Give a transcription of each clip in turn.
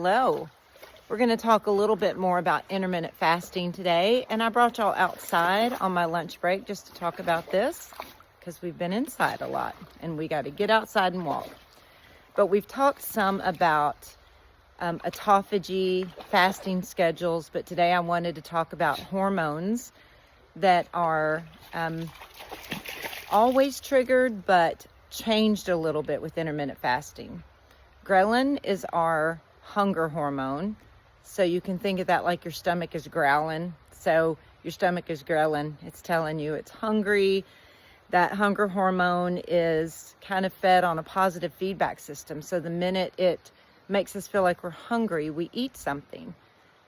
Hello. We're going to talk a little bit more about intermittent fasting today, and I brought y'all outside on my lunch break just to talk about this because we've been inside a lot and we got to get outside and walk. But we've talked some about autophagy, fasting schedules, but today I wanted to talk about hormones that are always triggered but changed a little bit with intermittent fasting. Ghrelin is our hunger hormone. So you can think of that like your stomach is growling. So your stomach is ghrelin. It's telling you it's hungry. That hunger hormone is kind of fed on a positive feedback system. So the minute it makes us feel like we're hungry, we eat something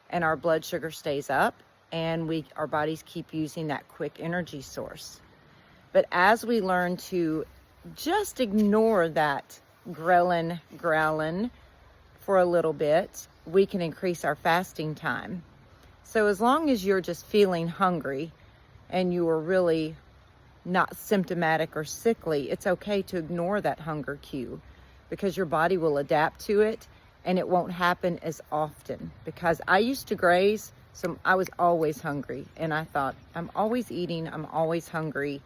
and our blood sugar stays up and our bodies keep using that quick energy source. But as we learn to just ignore that ghrelin growling for a little bit, we can increase our fasting time. So as long as you're just feeling hungry and you are really not symptomatic or sickly, it's okay to ignore that hunger cue because your body will adapt to it and it won't happen as often. Because I used to graze, so I was always hungry and I thought, I'm always eating, I'm always hungry,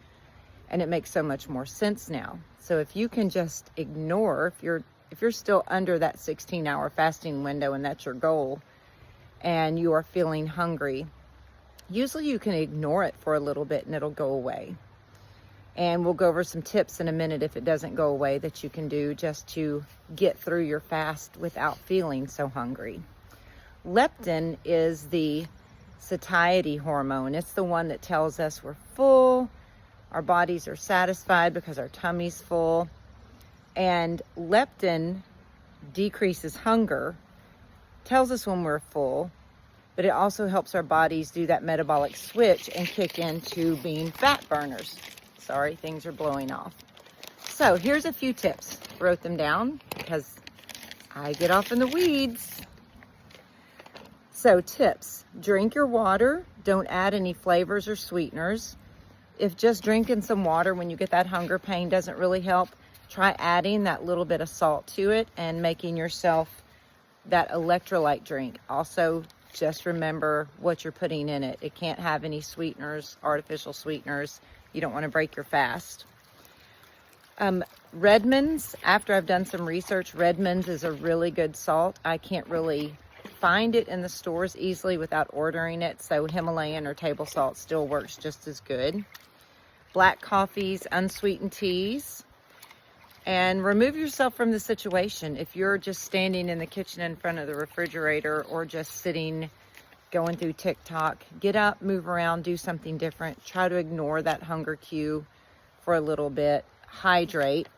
and it makes so much more sense now. So if you can just ignore, if you're still under that 16-hour fasting window and that's your goal and you are feeling hungry, usually you can ignore it for a little bit and it'll go away. And we'll go over some tips in a minute if it doesn't go away that you can do just to get through your fast without feeling so hungry. Leptin is the satiety hormone. It's the one that tells us we're full, our bodies are satisfied because our tummy's full. And leptin decreases hunger, tells us when we're full, but it also helps our bodies do that metabolic switch and kick into being fat burners. Sorry, things are blowing off. So here's a few tips. Wrote them down because I get off in the weeds. So tips: drink your water. Don't add any flavors or sweeteners. If just drinking some water when you get that hunger pain doesn't really help, try adding that little bit of salt to it and making yourself that electrolyte drink. Also, just remember what you're putting in it. It can't have any sweeteners, artificial sweeteners. You don't want to break your fast. Redmond's, after I've done some research, Redmond's is a really good salt. I can't really find it in the stores easily without ordering it, so Himalayan or table salt still works just as good. Black coffees, unsweetened teas. And remove yourself from the situation. If you're just standing in the kitchen in front of the refrigerator or just sitting, going through TikTok, get up, move around, do something different. Try to ignore that hunger cue for a little bit. Hydrate.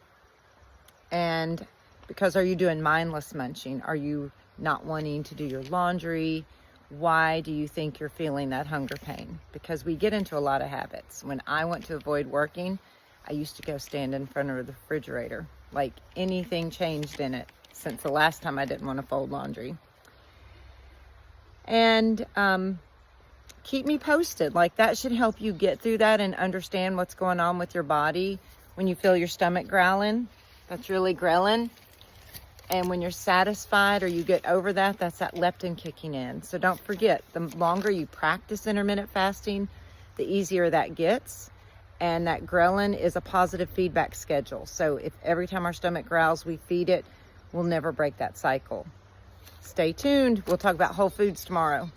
And because are you doing mindless munching? Are you not wanting to do your laundry? Why do you think you're feeling that hunger pain? Because we get into a lot of habits. When I went to avoid working, I used to go stand in front of the refrigerator. Like anything changed in it since the last time I didn't want to fold laundry. And keep me posted. Like that should help you get through that and understand what's going on with your body. When you feel your stomach growling, that's really ghrelin. And when you're satisfied or you get over that, that's that leptin kicking in. So don't forget, the longer you practice intermittent fasting, the easier that gets. And that ghrelin is a positive feedback schedule. So if every time our stomach growls, we feed it, we'll never break that cycle. Stay tuned. We'll talk about whole foods tomorrow.